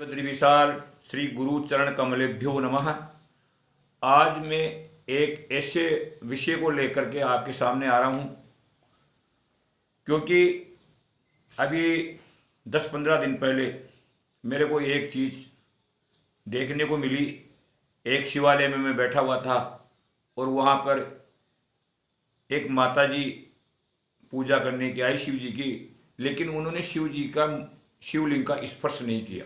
विशाल श्री गुरु चरण कमलेभ्यो नमः। आज मैं एक ऐसे विषय को लेकर के आपके सामने आ रहा हूं, क्योंकि अभी 10-15 दिन पहले मेरे को एक चीज़ देखने को मिली। एक शिवालय में मैं बैठा हुआ था और वहाँ पर एक माता जी पूजा करने की आई शिव जी की, लेकिन उन्होंने शिवलिंग का स्पर्श नहीं किया।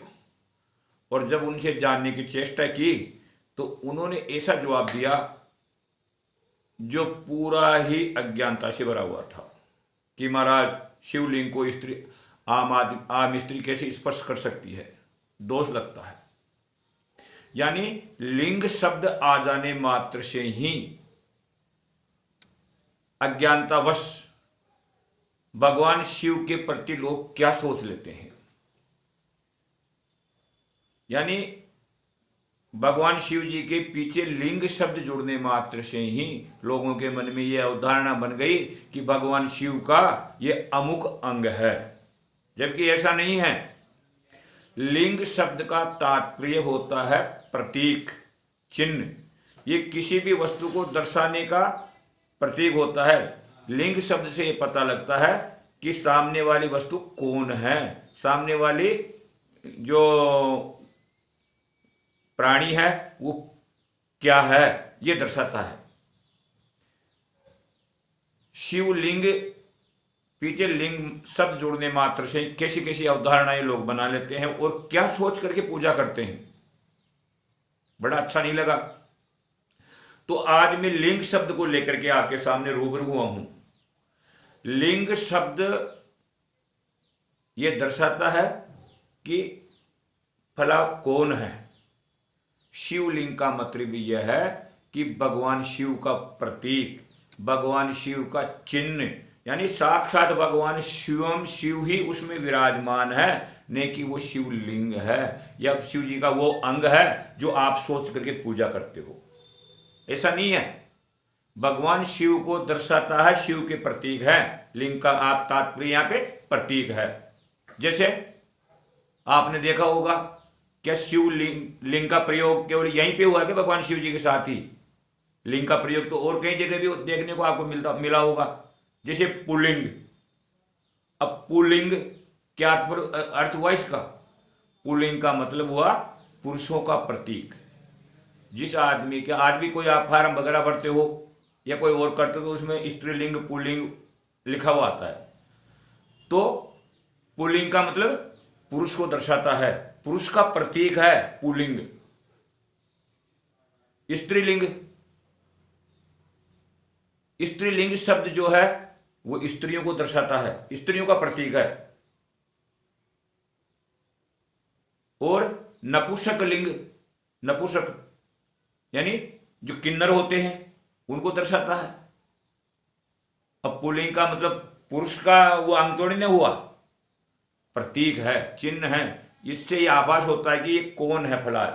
और जब उनसे जानने की चेष्टा की तो उन्होंने ऐसा जवाब दिया जो पूरा ही अज्ञानता से भरा हुआ था कि महाराज, शिवलिंग को स्त्री आम स्त्री कैसे स्पर्श कर सकती है, दोष लगता है। यानी लिंग शब्द आ जाने मात्र से ही अज्ञानतावश भगवान शिव के प्रति लोग क्या सोच लेते हैं। यानी भगवान शिव जी के पीछे लिंग शब्द जुड़ने मात्र से ही लोगों के मन में यह अवधारणा बन गई कि भगवान शिव का यह अमुक अंग है, जबकि ऐसा नहीं है। लिंग शब्द का तात्पर्य होता है प्रतीक, चिन्ह। ये किसी भी वस्तु को दर्शाने का प्रतीक होता है। लिंग शब्द से ये पता लगता है कि सामने वाली वस्तु कौन है, सामने वाली जो प्राणी है वो क्या है, ये दर्शाता है। शिवलिंग पीछे लिंग शब्द जोड़ने मात्र से कैसी कैसी अवधारणाएं लोग बना लेते हैं और क्या सोच करके पूजा करते हैं, बड़ा अच्छा नहीं लगा। तो आज मैं लिंग शब्द को लेकर के आपके सामने रूबरू हुआ हूं। लिंग शब्द ये दर्शाता है कि फला कौन है। शिवलिंग का मतलब यह है कि भगवान शिव का प्रतीक, भगवान शिव का चिन्ह, यानी साक्षात भगवान शिव ही उसमें विराजमान है, न कि वो शिवलिंग है या शिव जी का वो अंग है जो आप सोच करके पूजा करते हो। ऐसा नहीं है। भगवान शिव को दर्शाता है, शिव के प्रतीक है। लिंग का आप तात्पर्य यहाँ पे प्रतीक है। जैसे आपने देखा होगा, क्या लिंग का प्रयोग केवल यहीं पे हुआ कि भगवान शिव जी के साथ ही? लिंग का प्रयोग तो और कई जगह भी देखने को आपको मिला होगा। जैसे पुल्लिंग। अब पुल्लिंग क्या अर्थ हुआ इसका? पुल्लिंग का मतलब हुआ पुरुषों का प्रतीक। जिस आदमी के, आज भी कोई आप फार्म वगैरह भरते हो या कोई और करते हो तो उसमें स्त्रीलिंग पुल्लिंग लिखा हुआ आता है। तो पुल्लिंग का मतलब पुरुष को दर्शाता है, पुरुष का प्रतीक है पुल्लिंग। स्त्रीलिंग शब्द जो है वो स्त्रियों को दर्शाता है, स्त्रियों का प्रतीक है। और नपुंसक लिंग, नपुंसक यानी जो किन्नर होते हैं उनको दर्शाता है। अब पुल्लिंग का मतलब पुरुष का वो अंग थोड़ी ना हुआ, प्रतीक है, चिन्ह है। इससे ये आभास होता है कि ये कौन है फला।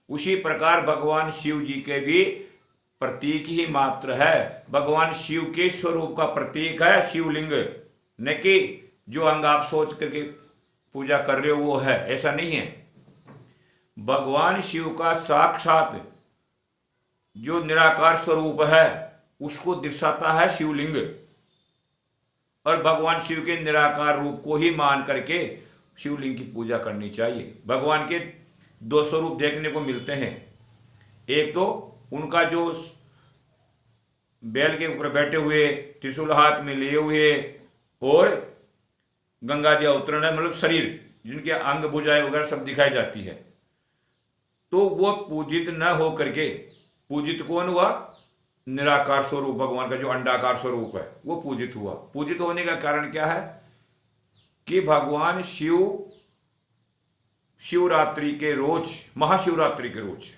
उसी प्रकार भगवान शिव जी के भी प्रतीक ही मात्र है। भगवान शिव के स्वरूप का प्रतीक है शिवलिंग, न कि जो अंग आप सोच करके पूजा कर रहे हो वो है। ऐसा नहीं है। भगवान शिव का साक्षात जो निराकार स्वरूप है उसको दर्शाता है शिवलिंग। और भगवान शिव के निराकार रूप को ही मान करके शिवलिंग की पूजा करनी चाहिए। भगवान के दो स्वरूप देखने को मिलते हैं। एक तो उनका जो बैल के ऊपर बैठे हुए, त्रिशूल हाथ में लिए हुए और गंगा जी अवतरण है, मतलब शरीर, जिनके अंग भुजाएं वगैरह सब दिखाई जाती है। तो वो पूजित न हो करके, पूजित कौन हुआ? निराकार स्वरूप भगवान का जो अंडाकार स्वरूप है वो पूजित हुआ। पूजित होने का कारण क्या है कि भगवान शिवरात्रि के रोज, महाशिवरात्रि के रोज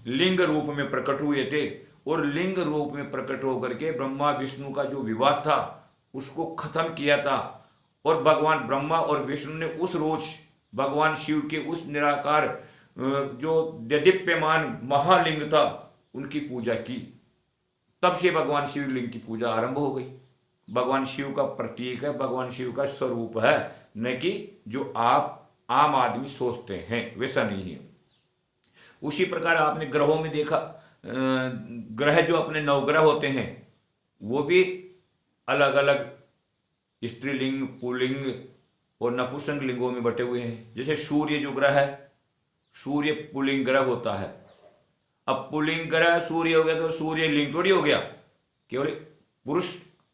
लिंग रूप में प्रकट हुए थे। और लिंग रूप में प्रकट होकर के ब्रह्मा विष्णु का जो विवाद था उसको खत्म किया था। और भगवान ब्रह्मा और विष्णु ने उस रोज भगवान शिव के उस निराकार जो दीप्यमान महालिंग था उनकी पूजा की। तब से भगवान शिवलिंग की पूजा आरंभ हो गई। भगवान शिव का प्रतीक है, भगवान शिव का स्वरूप है, न कि जो आप आम आदमी सोचते हैं, वैसा नहीं है। उसी प्रकार आपने ग्रहों में देखा, ग्रह जो अपने नवग्रह होते हैं वो भी अलग अलग स्त्रीलिंग, पुल्लिंग और नपुंसक लिंगों में बटे हुए हैं। जैसे सूर्य जो ग्रह है, सूर्य पुल्लिंग ग्रह होता है। अब पुल्लिंग ग्रह सूर्य हो गया तो सूर्य लिंग थोड़ी हो गया, केवल पुरुष,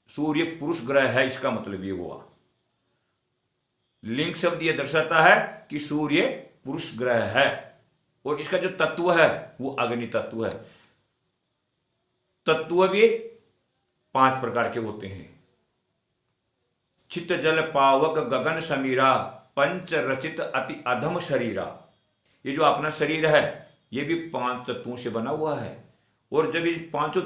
सूर्य पुरुष ग्रह है, इसका मतलब ये हुआ। लिंग शब्द ये दर्शाता है कि सूर्य पुरुष ग्रह है, और इसका जो तत्व है वो अग्नि तत्व है। तत्व भी 5 प्रकार के होते हैं। चित्त जल पावक गगन समीरा, पंच रचित अति अधम शरीरा। ये जो अपना शरीर है ये भी 5 तत्वों से बना हुआ है, और जब इस 5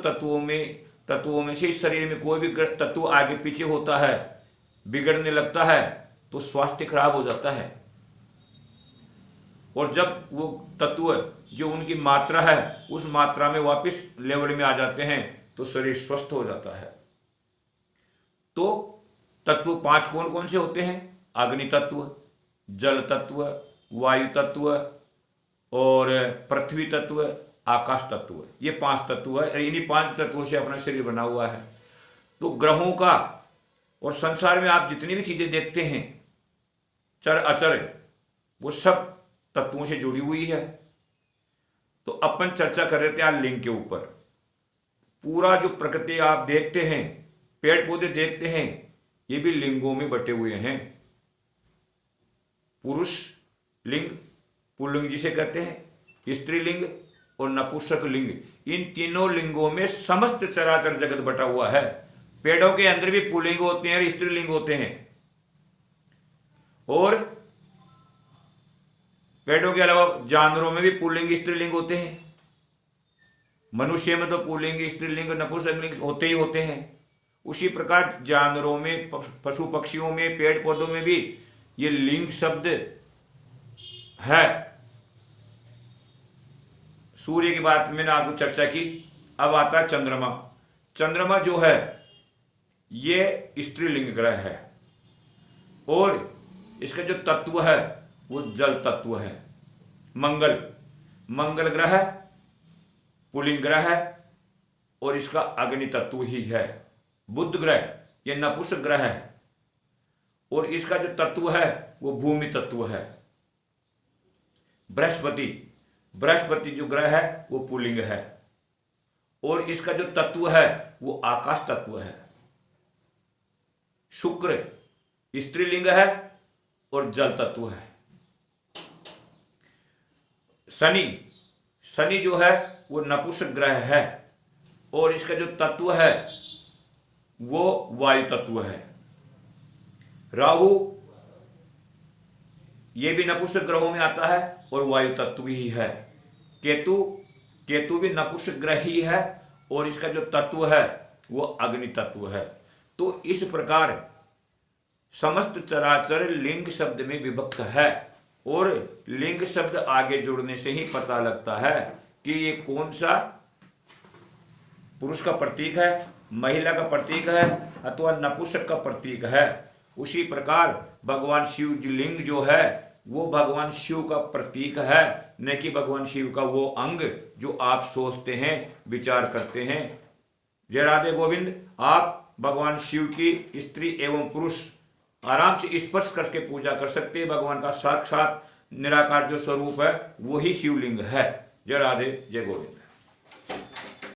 तत्वों में से इस शरीर में कोई भी तत्व आगे पीछे होता है, बिगड़ने लगता है, तो स्वास्थ्य खराब हो जाता है। और जब वो तत्व जो उनकी मात्रा है उस मात्रा में वापस लेवल में आ जाते हैं तो शरीर स्वस्थ हो जाता है। तो तत्व 5 कौन कौन से होते हैं? अग्नि तत्व, जल तत्व, वायु तत्व और पृथ्वी तत्व, आकाश तत्व। ये 5 तत्व है। इन्हीं 5 तत्वों से अपना शरीर बना हुआ है। तो ग्रहों का और संसार में आप जितनी भी चीजें देखते हैं, चर अचर, वो सब तत्वों से जुड़ी हुई है। तो अपन चर्चा कर रहे थे आज लिंग के ऊपर। पूरा जो प्रकृति आप देखते हैं, पेड़ पौधे देखते हैं, ये भी लिंगों में बटे हुए हैं। पुरुष लिंग, पुल्लिंग जिसे कहते हैं, स्त्रीलिंग और नपुंसक लिंग, इन तीनों लिंगों में समस्त चराचर जगत बटा हुआ है। पेड़ों के अंदर भी पुल्लिंग होते हैं और स्त्रीलिंग होते हैं, और पेड़ों के अलावा जानवरों में भी पुल्लिंग स्त्रीलिंग होते हैं। मनुष्य में तो पुल्लिंग स्त्रीलिंग नपुंसक लिंग होते ही होते हैं। उसी प्रकार जानवरों में, पशु पक्षियों में, पेड़ पौधों में भी ये लिंग शब्द है। सूर्य की बात मैंने आपको चर्चा की। अब आता है चंद्रमा। चंद्रमा जो है ये स्त्रीलिंग ग्रह है, और इसका जो तत्व है वो जल तत्व है। मंगल ग्रह पुल्लिंग ग्रह है, और इसका अग्नि तत्व ही है। बुध ग्रह ये नपुंसक ग्रह है, और इसका जो तत्व है वो भूमि तत्व है। बृहस्पति जो ग्रह है वो पुल्लिंग है, और इसका जो तत्व है वो आकाश तत्व है। शुक्र स्त्रीलिंग है और जल तत्व है। शनि जो है वो नपुंसक ग्रह है, और इसका जो तत्व है वो वायु तत्व है। राहु ये भी नपुंसक ग्रहों में आता है और वायु तत्व ही है। केतु भी नपुंसक ग्रह ही है, और इसका जो तत्व है वो अग्नि तत्व है। तो इस प्रकार समस्त चराचर लिंग शब्द में विभक्त है, और लिंग शब्द आगे जोड़ने से ही पता लगता है कि ये कौन सा पुरुष का प्रतीक है, महिला का प्रतीक है, अथवा नपुंसक का प्रतीक है। उसी प्रकार भगवान शिव लिंग जो है वो भगवान शिव का प्रतीक है, न कि भगवान शिव का वो अंग जो आप सोचते हैं, विचार करते हैं। जय राधे गोविंद। आप भगवान शिव की स्त्री एवं पुरुष आराम से स्पर्श करके पूजा कर सकते हैं। भगवान का साक्षात निराकार जो स्वरूप है वही शिवलिंग है। जय राधे, जय गोविंद।